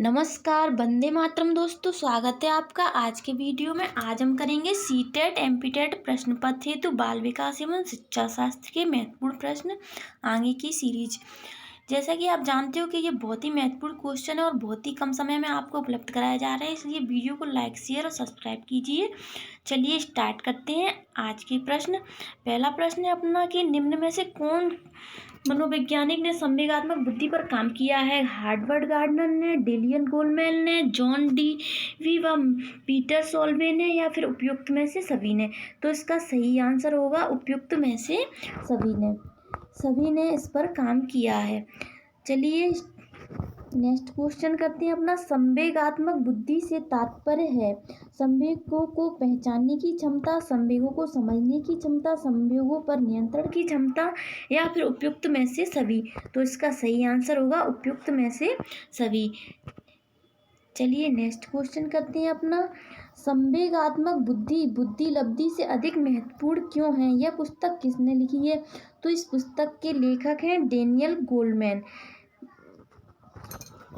नमस्कार, वंदे मातरम दोस्तों। स्वागत है आपका आज के वीडियो में। आज हम करेंगे सीटेट एमपीटेट प्रश्न पत्र हेतु बाल विकास एवं शिक्षा शास्त्र के महत्वपूर्ण प्रश्न आगे की सीरीज। जैसा कि आप जानते हो कि ये बहुत ही महत्वपूर्ण क्वेश्चन है और बहुत ही कम समय में आपको उपलब्ध कराया जा रहा है, इसलिए वीडियो को लाइक शेयर और सब्सक्राइब कीजिए। चलिए स्टार्ट करते हैं आज के प्रश्न। पहला प्रश्न है अपना कि निम्न में से कौन मनोवैज्ञानिक ने संवेगात्मक बुद्धि पर काम किया है? हार्वर्ड गार्डनर ने, डेलियन गोलमैन ने, जॉन डीवी व पीटर सॉल्वे ने, या फिर उपयुक्त में से सभी ने? तो इसका सही आंसर होगा उपयुक्त में से सभी ने इस पर काम किया है। चलिए नेक्स्ट क्वेश्चन करते हैं अपना। संवेगात्मक बुद्धि से तात्पर्य है संवेगों को पहचानने की क्षमता, संवेगों को समझने की क्षमता, संवेगों पर नियंत्रण की क्षमता, या फिर उपयुक्त में से सभी? तो इसका सही आंसर होगा उपयुक्त में से सभी। चलिए नेक्स्ट क्वेश्चन करते हैं अपना। संवेगात्मक बुद्धि लब्धि से अधिक महत्वपूर्ण क्यों है? यह पुस्तक किसने लिखी है? तो इस पुस्तक के लेखक हैं डेनियल गोलमैन।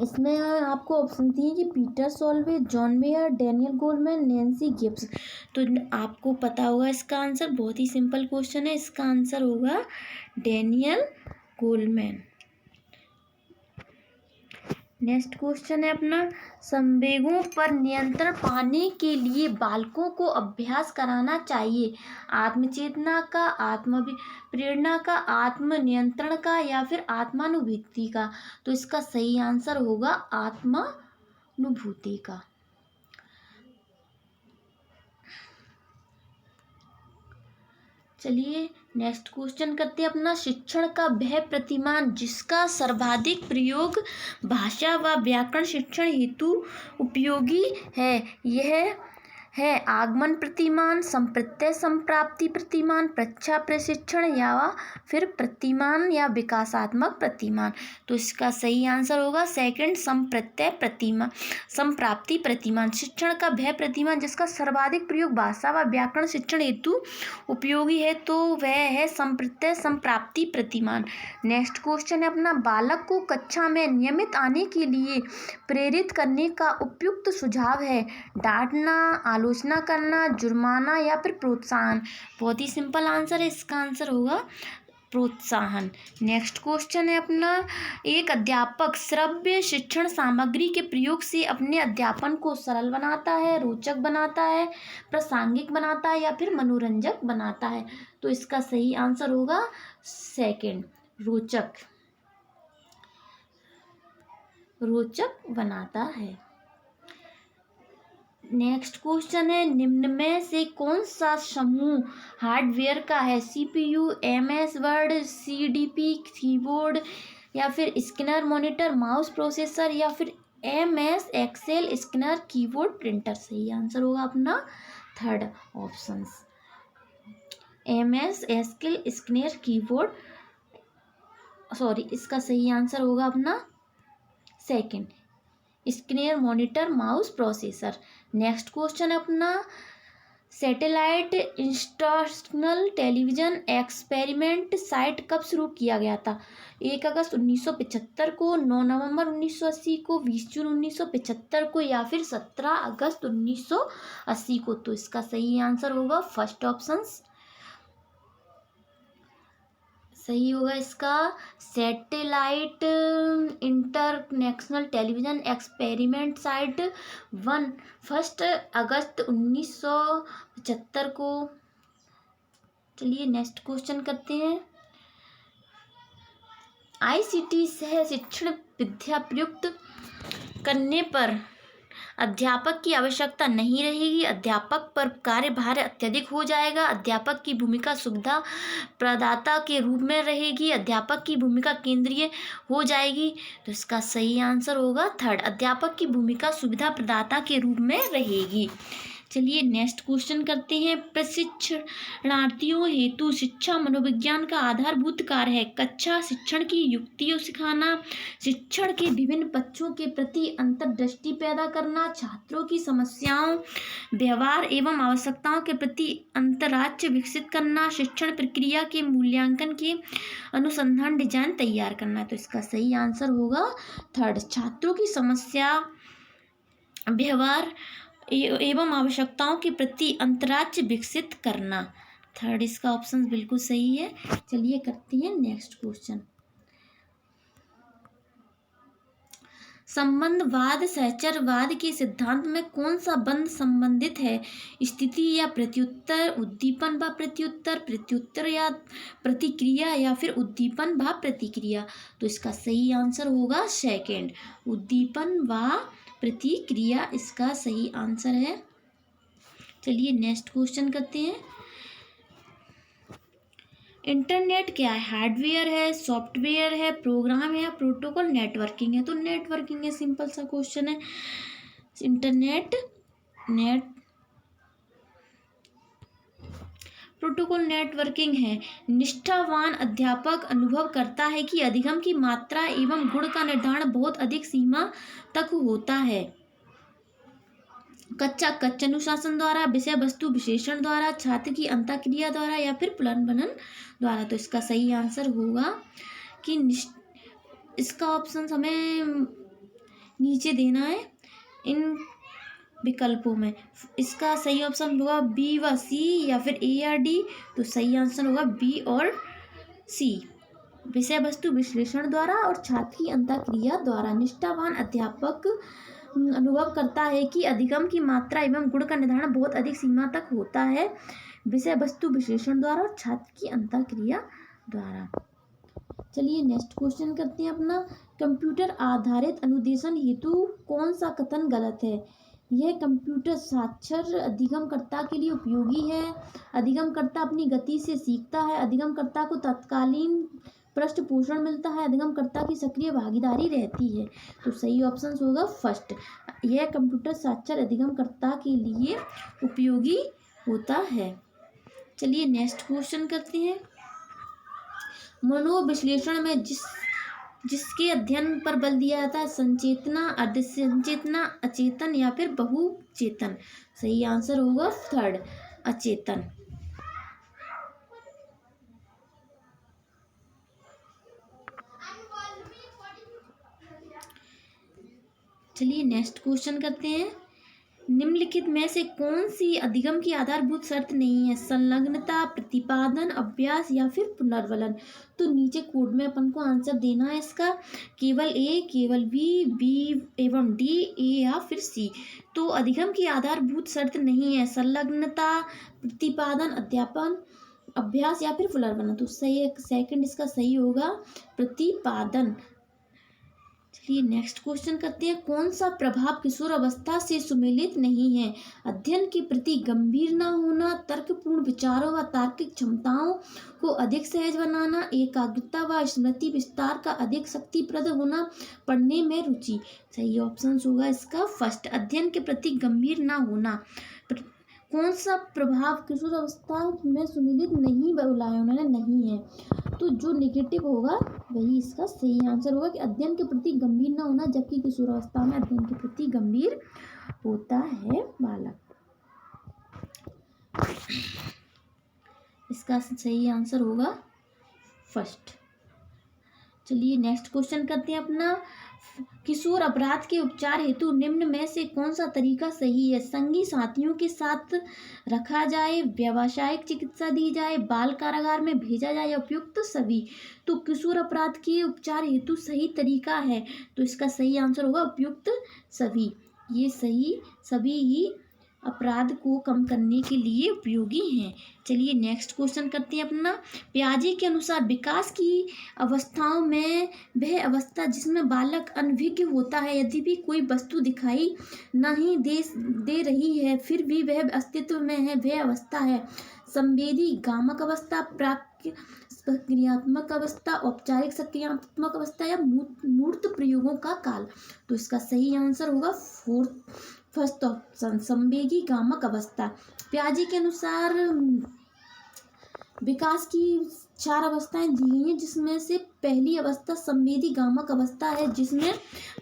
इसमें आपको ऑप्शन दिए कि Peter Solvay, John mayor, Daniel Goleman, Nancy Gibbs. तो आपको पता होगा इसका आंसर। बहुत ही सिंपल क्वेश्चन है, इसका आंसर होगा डेनियल गोलमैन। नेक्स्ट क्वेश्चन है अपना। संवेगों पर नियंत्रण पाने के लिए बालकों को अभ्यास कराना चाहिए आत्मचेतना का, आत्म प्रेरणा का, आत्म नियंत्रण का, या फिर आत्मानुभूति का? तो इसका सही आंसर होगा आत्मानुभूति का। चलिए नेक्स्ट क्वेश्चन करते हैं अपना। शिक्षण का वह प्रतिमान जिसका सर्वाधिक प्रयोग भाषा व व्याकरण शिक्षण हेतु उपयोगी है, यह है आगमन प्रतिमान, संप्रत्यय संप्राप्ति प्रतिमान, प्रच्छा प्रशिक्षण, या फिर प्रतिमान या विकासात्मक प्रतिमान? तो इसका सही आंसर होगा सेकंड, संप्रत्यय प्रतिमान संप्राप्ति प्रतिमान। शिक्षण का वह प्रतिमान जिसका सर्वाधिक प्रयोग भाषा व व्याकरण शिक्षण हेतु उपयोगी है, तो वह है संप्रत्यय संप्राप्ति प्रतिमान। नेक्स्ट क्वेश्चन है अपना। बालक को कक्षा में नियमित आने के लिए प्रेरित करने का उपयुक्त सुझाव है डांटना, आलोचना करना, जुर्माना, या फिर प्रोत्साहन? बहुत ही सिंपल आंसर है, इसका आंसर होगा प्रोत्साहन। नेक्स्ट क्वेश्चन है अपना। एक अध्यापक श्रव्य शिक्षण सामग्री के प्रयोग से अपने अध्यापन को सरल बनाता है, रोचक बनाता है, प्रासंगिक बनाता है, या फिर मनोरंजक बनाता है? तो इसका सही आंसर होगा सेकंड, रोचक बनाता है। नेक्स्ट क्वेश्चन है। निम्न में से कौन सा समूह हार्डवेयर का है? CPU, MS Word, CDP keyboard, या फिर स्कैनर मॉनिटर माउस प्रोसेसर, या फिर MS Excel scanner keyboard printer? सही आंसर होगा अपना third option, MS Excel scanner keyboard, इसका सही आंसर होगा अपना second, scanner monitor mouse processor. Next question है अपना। Satellite international television experiment site कब शुरू किया गया था? 1 अगस्त 1975 को, 9 नवंबर 1980 को, 20 जून 1975 को, या फिर 17 अगस्त 1980 को? तो इसका सही आंसर होगा फर्स्ट ऑप्शन, सही होगा इसका satellite international television experiment site 1 अगस्त 1975 को। चलिए नेक्स्ट क्वेश्चन करते हैं। आईसीटी सह शिक्षण विद्या प्रयुक्त करने पर अध्यापक की आवश्यकता नहीं रहेगी, अध्यापक पर कार्यभार अत्यधिक हो जाएगा, अध्यापक की भूमिका सुविधा प्रदाता के रूप में रहेगी, अध्यापक की भूमिका केंद्रीय हो जाएगी? तो इसका सही आंसर होगा थर्ड, अध्यापक की भूमिका सुविधा प्रदाता के रूप में रहेगी। चलिए नेक्स्ट क्वेश्चन करते हैं। प्रशिक्षणार्थियों हेतु शिक्षा मनोविज्ञान का आधारभूत कार्य है। कक्षा शिक्षण की युक्तियों सिखाना, शिक्षण के विभिन्न पक्षों के प्रति अंतर्दृष्टि पैदा करना, छात्रों की समस्याओं, व्यवहार एवं आवश्यकताओं के प्रति अंतराच्य विकसित करना, शिक्षण प्रक्रिया के मूल्यांकन के अनुसंधान डिजाइन तैयार करना। तो इसका सही आंसर होगा थर्ड, छात्रों की समस्या, व्यवहार एवं आवश्यकताओं के प्रति अंतराच्य विकसित करना। थर्ड इसका ऑप्शन बिल्कुल सही है। चलिए करते हैं नेक्स्ट क्वेश्चन। संबंधवाद सहचरवाद के सिद्धांत में कौन सा बंध संबंधित है? स्थिति या प्रत्युत्तर, उद्दीपन व प्रत्युत्तर, प्रत्युत्तर या प्रतिक्रिया, या फिर उद्दीपन व प्रतिक्रिया। तो इसका सही आंसर होगा सेकंड, उद्दीपन व प्रतिक्रिया इसका सही आंसर है। चलिए नेक्स्ट क्वेश्चन करते हैं। इंटरनेट क्या है? हार्डवेयर है, सॉफ्टवेयर है, प्रोग्राम है, प्रोटोकॉल, नेटवर्किंग है। तो नेटवर्किंग है, सिंपल सा क्वेश्चन है। प्रोटोकॉल नेटवर्किंग है। निष्ठावान अध्यापक अनुभव करता है कि अधिगम की मात्रा एवं गुण का निर्धारण बहुत अधिक सीमा तक होता है। कक्षा कच्च अनुशासन द्वारा, विषय वस्तु विशेषण द्वारा, छात्र की अंतःक्रिया द्वारा, या फिर पुनर्मनन द्वारा। तो इसका सही आंसर होगा कि इसका ऑप्शन हमें नीचे देना है इन विकल्पों में। इसका सही ऑप्शन होगा बी व सी, या फिर ए या डी। तो सही आंसर होगा बी और सी, विषय वस्तु विश्लेषण द्वारा और छात्र की अंतःक्रिया द्वारा। निष्ठावान अध्यापक अनुभव करता है कि अधिगम की मात्रा एवं गुण का निर्धारण बहुत अधिक सीमा तक होता है, विषय वस्तु विश्लेषण द्वारा और छात्र की अंतःक्रिया द्वारा। चलिए नेक्स्ट क्वेश्चन करते हैं अपना। कंप्यूटर आधारित अनुदेशन हेतु कौन सा कथन गलत है? यह कंप्यूटर साक्षर अधिगमकर्ता के लिए उपयोगी है, अधिगमकर्ता अपनी गति से सीखता है, अधिगमकर्ता को तत्कालीन पृष्ठपोषण मिलता है, अधिगमकर्ता की सक्रिय भागीदारी रहती है। तो सही ऑप्शन होगा फर्स्ट, यह कंप्यूटर साक्षर अधिगमकर्ता के लिए उपयोगी होता है। चलिए नेक्स्ट क्वेश्चन करते हैं। मनोविश्लेषण में जिसके अध्ययन पर बल दिया जाता है, संचेतना, अर्धसंचेतना, अचेतन, या फिर बहुचेतन। सही आंसर होगा थर्ड, अचेतन। चलिए नेक्स्ट क्वेश्चन करते हैं। निम्नलिखित में से कौन सी अधिगम की आधारभूत शर्त नहीं है? संलग्नता, प्रतिपादन, अभ्यास, या फिर पुनर्वलन। तो नीचे कोड में अपन को आंसर देना है इसका, केवल ए, केवल बी, बी एवं डी, ए या फिर सी। तो अधिगम की आधारभूत शर्त नहीं है संलग्नता, प्रतिपादन, अध्यापन, अभ्यास, या फिर पुनर्वलन। तो सही सेकंड इसका सही होगा, प्रतिपादन। चलिए नेक्स्ट क्वेश्चन करते हैं। कौन सा प्रभाव किशोर अवस्था से सुमेलित नहीं है? अध्ययन के प्रति गंभीर न होना, तर्कपूर्ण विचारों व तार्किक क्षमताओं को अधिक सहज बनाना, एकाग्रता व स्मृति विस्तार का अधिक शक्तिप्रद होना, पढ़ने में रुचि। सही ऑप्शन होगा इसका फर्स्ट, अध्ययन के प्रति गंभीर न होना। कौन सा प्रभाव किशोर अवस्था में सुमेलित नहीं बोला है उन्होंने, नहीं है। तो जो नेगेटिव होगा वही इसका सही आंसर होगा कि अध्ययन के प्रति गंभीर न होना, जबकि किशोरावस्था में अध्ययन के प्रति गंभीर होता है बालक। इसका सही आंसर होगा फर्स्ट। चलिए नेक्स्ट क्वेश्चन करते हैं अपना। किशोर अपराध के उपचार हेतु निम्न में से कौन सा तरीका सही है? संगी साथियों के साथ रखा जाए, व्यावसायिक चिकित्सा दी जाए, बाल कारागार में भेजा जाए, या उपयुक्त सभी। तो किशोर अपराध के उपचार हेतु सही तरीका है, तो इसका सही आंसर होगा उपयुक्त सभी। ये सही सभी ही अपराध को कम करने के लिए उपयोगी हैं। चलिए नेक्स्ट क्वेश्चन करते हैं अपना। पियाजे के अनुसार विकास की अवस्थाओं में वह अवस्था जिसमें बालक अनभिज्ञ होता है, यदि भी कोई वस्तु दिखाई नहीं दे रही है फिर भी वह अस्तित्व में है, वह अवस्था है संवेदी गामक अवस्था, प्राक सक्रियात्मक अवस्था, औपचारिक सक्रियात्मक अवस्था, या मूर्त प्रयोगों का काल। तो इसका सही आंसर होगा फर्स्ट ऑप्शन संवेगी गामक अवस्था। पियाजे के अनुसार विकास की 4 अवस्थाएं दी गई हैं, जिसमें से पहली अवस्था संवेदी गामक अवस्था है, जिसमें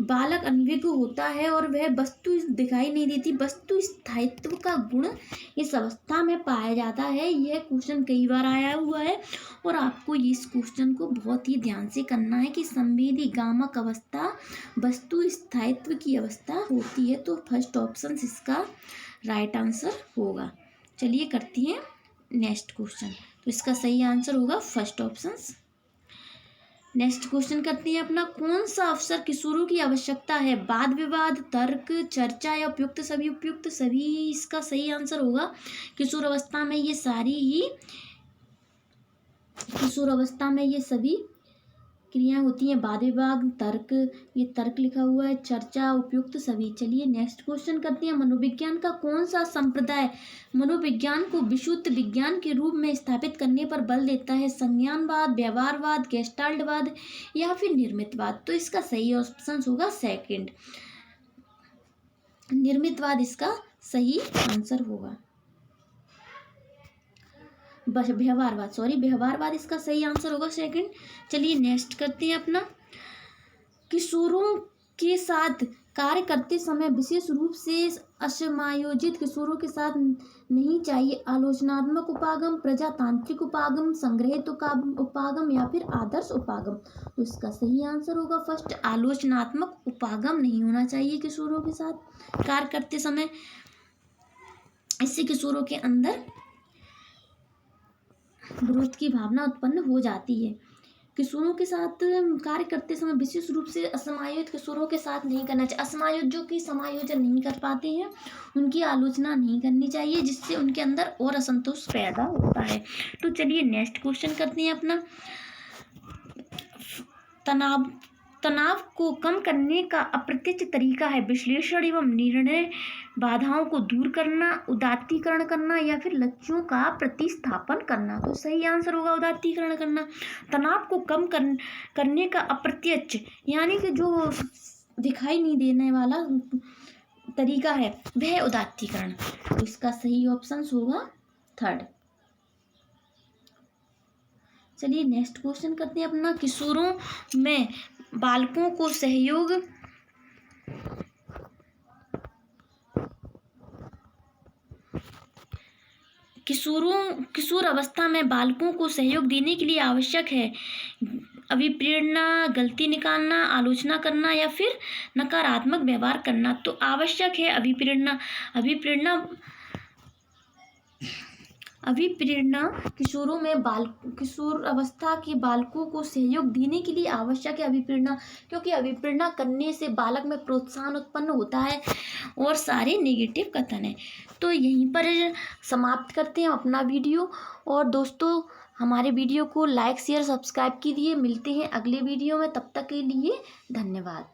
बालक अनभिज्ञ होता है और वह वस्तु दिखाई नहीं देती। वस्तु स्थायित्व का गुण इस अवस्था में पाया जाता है। यह क्वेश्चन कई बार आया हुआ है और आपको इस क्वेश्चन को बहुत ही ध्यान से करना है कि संवेदी गामक अवस्था वस्तु स्थायित्व की अवस्था होती है। तो फर्स्ट ऑप्शन इसका राइट आंसर होगा। चलिए करती हैं नेक्स्ट क्वेश्चन। तो इसका सही आंसर होगा फर्स्ट ऑप्शन। नेक्स्ट क्वेश्चन करते हैं अपना, कौन सा अवसर किशोरों की आवश्यकता है? वाद विवाद, तर्क, चर्चा या उपयुक्त सभी? उपयुक्त सभी इसका सही आंसर होगा। किशोर अवस्था में ये सारी ही किशोर अवस्था में ये सभी क्रियाएं होती हैं। वाद विवाद, तर्क, ये तर्क लिखा हुआ है, चर्चा, उपयुक्त सभी। चलिए नेक्स्ट क्वेश्चन करते हैं, मनोविज्ञान का कौन सा संप्रदाय मनोविज्ञान को विशुद्ध विज्ञान के रूप में स्थापित करने पर बल देता है? संज्ञानवाद, व्यवहारवाद, गेस्टाल्टवाद या फिर निर्मितवाद? तो इसका सही ऑप्शन होगा सेकंड, निर्मितवाद इसका सही आंसर होगा। व्यवहारवाद इसका सही आंसर होगा सेकंड। चलिए नेक्स्ट करते हैं अपना, किशोरों के साथ कार्य करते समय विशेष रूप से असमायोजित किशोरों के साथ नहीं चाहिए? आलोचनात्मक उपागम, प्रजातांत्रिक उपागम, संग्रहित उपागम या फिर आदर्श उपागम? तो इसका सही आंसर होगा फर्स्ट, आलोचनात्मक उपागम नहीं होना चाहिए किशोरों के साथ कार्य करते समय। इससे किशोरों के अंदर विरोध की भावना उत्पन्न हो जाती है। किशोरों के साथ कार्य करते समय विशेष रूप से असमायोजित किशोरों के साथ नहीं करना चाहिए। असमायोजित जो कि समायोजन नहीं कर पाते हैं, उनकी आलोचना नहीं करनी चाहिए, जिससे उनके अंदर और असंतोष पैदा होता है। तो चलिए नेक्स्ट क्वेश्चन करते हैं अपना, तनाव को कम करने का अप्रत्यक्ष तरीका है? विश्लेषण एवं निर्णय, बाधाओं को दूर करना, उदात्तीकरण करना या फिर लक्ष्यों का प्रतिस्थापन करना? तो सही आंसर होगा उदात्तीकरण करना। तनाव को कम करने का अप्रत्यक्ष यानी कि जो दिखाई नहीं देने वाला तरीका है वह उदात्तीकरण। तो इसका सही ऑप्शन होगा थर्ड। चलिए नेक्स्ट क्वेश्चन करते हैं अपना, किशोरों में बालकों को सहयोग किशोर अवस्था में बालकों को सहयोग देने के लिए आवश्यक है अभिप्रेरणा, गलती निकालना, आलोचना करना या फिर नकारात्मक व्यवहार करना? तो आवश्यक है अभिप्रेरणा। अभिप्रेरणा किशोरों में किशोर अवस्था के बालकों को सहयोग देने के लिए आवश्यक है अभिप्रेरणा, क्योंकि अभिप्रेरणा करने से बालक में प्रोत्साहन उत्पन्न होता है और सारे नेगेटिव कथन है। तो यहीं पर समाप्त करते हैं अपना वीडियो। और दोस्तों हमारे वीडियो को लाइक शेयर सब्सक्राइब कीजिए। मिलते हैं अगले वीडियो में, तब तक के लिए धन्यवाद।